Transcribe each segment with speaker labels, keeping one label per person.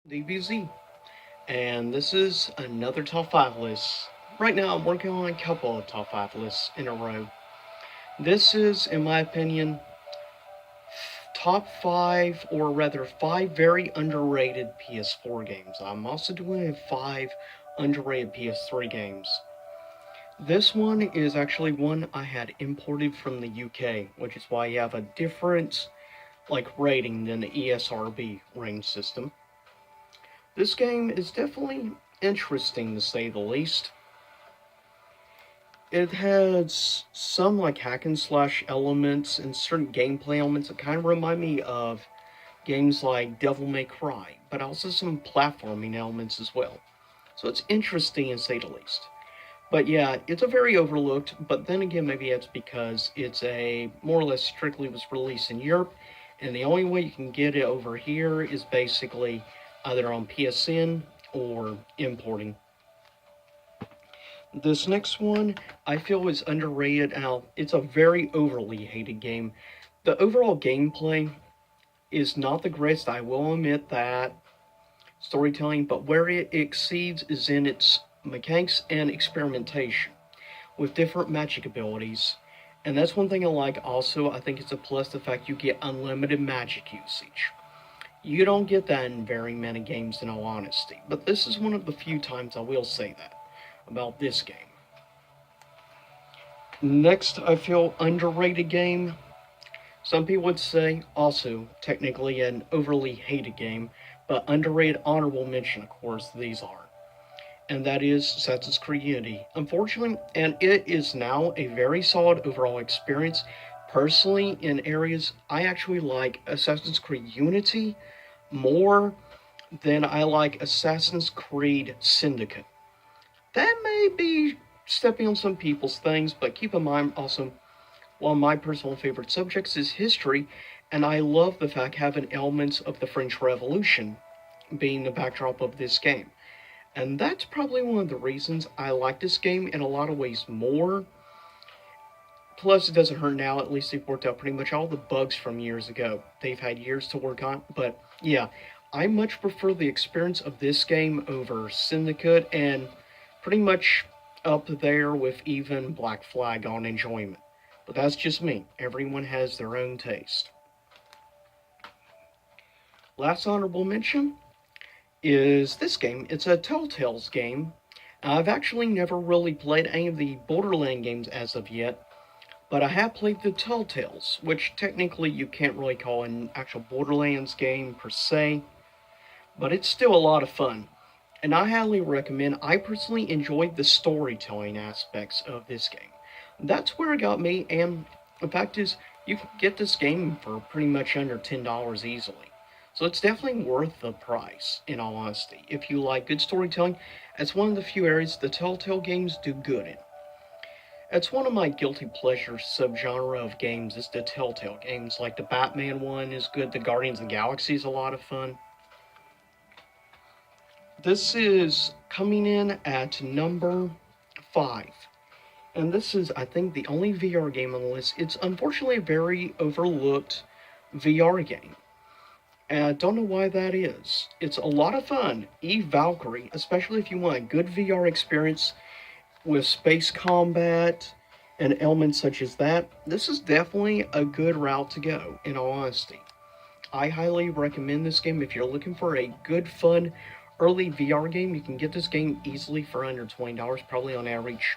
Speaker 1: DBZ, and this is another top 5 list. Right now, I'm working on a couple of top 5 lists in a row. This is, in my opinion, top 5, or rather, 5 very underrated PS4 games. I'm also doing 5 underrated PS3 games. This one is actually one I had imported from the UK, which is why you have a different rating than the ESRB range system. This game is definitely interesting to say the least. It has some hack and slash elements and certain gameplay elements that kind of remind me of games like Devil May Cry, but also some platforming elements as well. So it's interesting to say the least. But yeah, it's a very overlooked, but then again, maybe it's because it's a more or less strictly was released in Europe, and the only way you can get it over here is basically either on PSN or importing. This next one I feel is underrated. Now, it's a very overly hated game. The overall gameplay is not the greatest, I will admit that. Storytelling, but where it exceeds is in its mechanics and experimentation with different magic abilities. And that's one thing I like also. I think it's a plus the fact you get unlimited magic usage. You don't get that in very many games, in all honesty, but this is one of the few times I will say that about this game. Next, I feel underrated game. Some people would say also technically an overly hated game, but underrated honorable mention, of course, these are. And that is Assassin's Creed Unity. Unfortunately, and it is now a very solid overall experience. Personally, in areas, I actually like Assassin's Creed Unity more than I like Assassin's Creed Syndicate. That may be stepping on some people's things, but keep in mind also, one of my personal favorite subjects is history, and I love the fact having elements of the French Revolution being the backdrop of this game. And that's probably one of the reasons I like this game in a lot of ways more. Plus, it doesn't hurt now, at least they've worked out pretty much all the bugs from years ago. They've had years to work on, but yeah, I much prefer the experience of this game over Syndicate, and pretty much up there with even Black Flag on enjoyment. But that's just me. Everyone has their own taste. Last honorable mention is this game. It's a Telltale's game. I've actually never really played any of the Borderlands games as of yet, but I have played the Telltales, which technically you can't really call an actual Borderlands game per se, but it's still a lot of fun. And I highly recommend. I personally enjoyed the storytelling aspects of this game. That's where it got me, and the fact is, you can get this game for pretty much under $10 easily. So it's definitely worth the price, in all honesty. If you like good storytelling, it's one of the few areas the Telltale games do good in. It's one of my guilty pleasure subgenre of games is the Telltale games. Like the Batman one is good, the Guardians of the Galaxy is a lot of fun. This is coming in at number 5. And this is, I think, the only VR game on the list. It's unfortunately a very overlooked VR game. And I don't know why that is. It's a lot of fun. Eve Valkyrie, especially if you want a good VR experience with space combat and elements such as that, this is definitely a good route to go, in all honesty. I highly recommend this game if you're looking for a good, fun, early VR game. You can get this game easily for under $20, probably on average,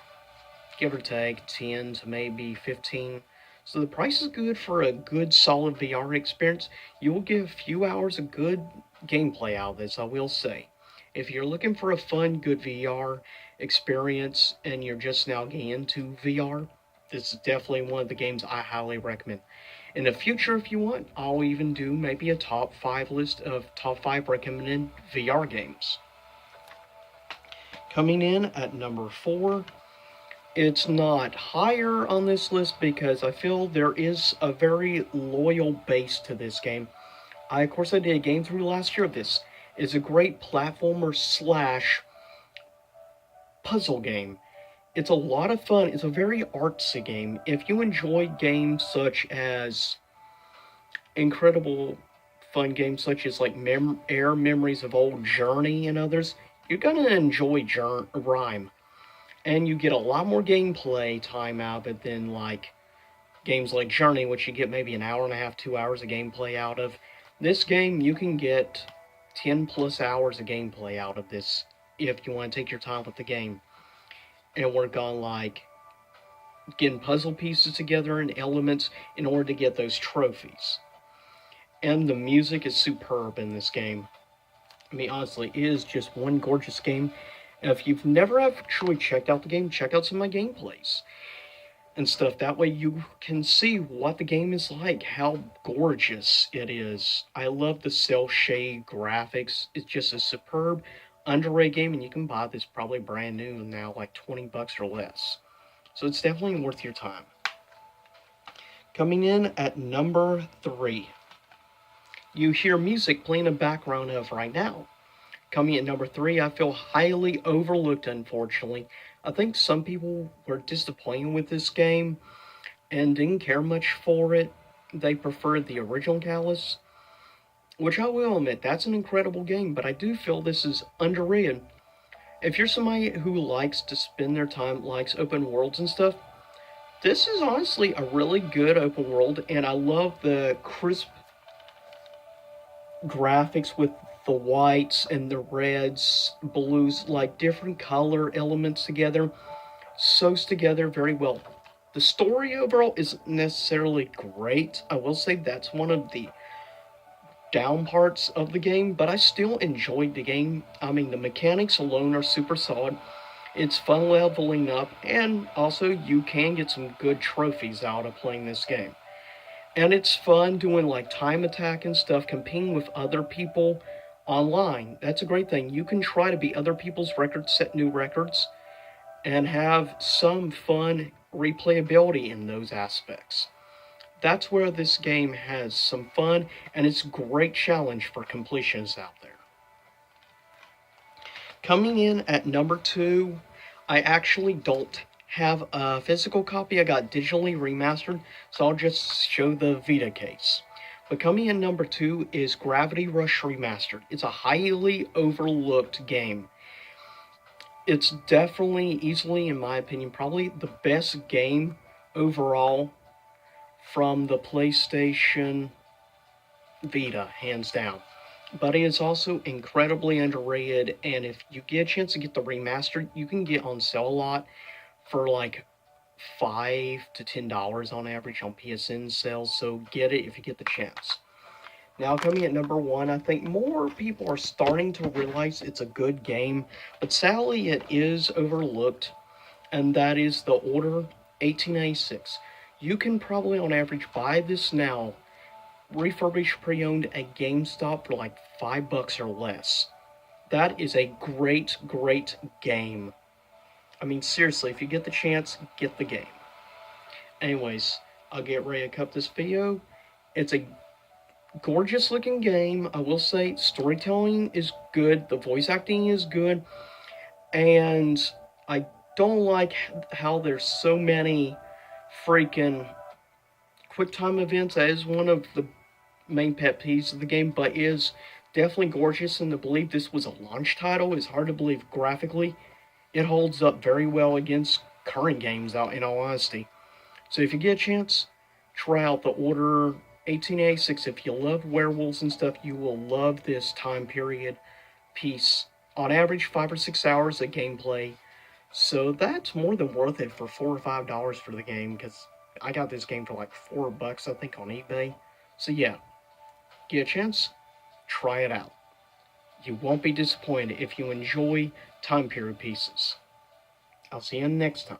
Speaker 1: give or take 10 to maybe 15. So the price is good for a good solid VR experience. You will get a few hours of good gameplay out of this, I will say. If you're looking for a fun, good VR experience and you're just now getting into VR, this is definitely one of the games I highly recommend. In the future, if you want, I'll even do maybe a top 5 list of top 5 recommended VR games. Coming in at number 4, it's not higher on this list because I feel there is a very loyal base to this game. Of course, I did a game through last year of this. It's a great platformer slash puzzle game. It's a lot of fun. It's a very artsy game. If you enjoy games such as Incredible fun games such as like Air Memories of Old Journey and others, you're gonna enjoy Rhyme, and you get a lot more gameplay time out of it than like games like Journey, which you get maybe an hour and a half, 2 hours of gameplay out of. This game, you can get 10 plus hours of gameplay out of this if you want to take your time with the game and work on like getting puzzle pieces together and elements in order to get those trophies. And the music is superb in this game. I mean, honestly, it is just one gorgeous game. And if you've never actually checked out the game, check out some of my gameplays and stuff. That way you can see what the game is like, how gorgeous it is. I love the cel shade graphics. It's just a superb, underrated game, and you can buy this probably brand new now, like $20 or less. So it's definitely worth your time. Coming in at number 3, you hear music playing in the background of right now. Coming at number 3, I feel highly overlooked, unfortunately. I think some people were disappointed with this game and didn't care much for it. They preferred the original Callus, which I will admit, that's an incredible game, but I do feel this is underrated. If you're somebody who likes to spend their time, likes open worlds and stuff, this is honestly a really good open world, and I love the crisp graphics with the whites and the reds, blues, like different color elements together, sews together very well. The story overall isn't necessarily great. I will say that's one of the down parts of the game, but I still enjoyed the game. I mean, the mechanics alone are super solid. It's fun leveling up, and also you can get some good trophies out of playing this game. And it's fun doing like time attack and stuff, competing with other people online. That's a great thing. You can try to beat other people's records, set new records, and have some fun replayability in those aspects. That's where this game has some fun, and it's a great challenge for completionists out there. Coming in at number 2, I actually don't have a physical copy. I got digitally remastered, so I'll just show the Vita case. But coming in number 2 is Gravity Rush Remastered. It's a highly overlooked game. It's definitely, easily, in my opinion, probably the best game overall from the PlayStation Vita, hands down. But it is also incredibly underrated, and if you get a chance to get the remastered, you can get on sale a lot for like $5 to $10 on average on PSN sales, so get it if you get the chance. Now, coming at number 1, I think more people are starting to realize it's a good game, but sadly it is overlooked, and that is The Order 1886. You can probably on average buy this now, refurbished pre-owned at GameStop for like $5 or less. That is a great, great game. I mean, seriously, if you get the chance, get the game. Anyways, I'll get ready to cut this video. It's a gorgeous looking game. I will say storytelling is good, the voice acting is good, and I don't like how there's so many freaking quick time events. That is one of the main pet peeves of the game, but is definitely gorgeous, and to believe this was a launch title is hard to believe graphically. It holds up very well against current games, out in all honesty. So if you get a chance, try out The Order 1886. If you love werewolves and stuff, you will love this time period piece. On average, 5 or 6 hours of gameplay. So that's more than worth it for $4 or $5 for the game, because I got this game for like $4, I think, on eBay. So yeah, get a chance, try it out. You won't be disappointed if you enjoy time period pieces. I'll see you next time.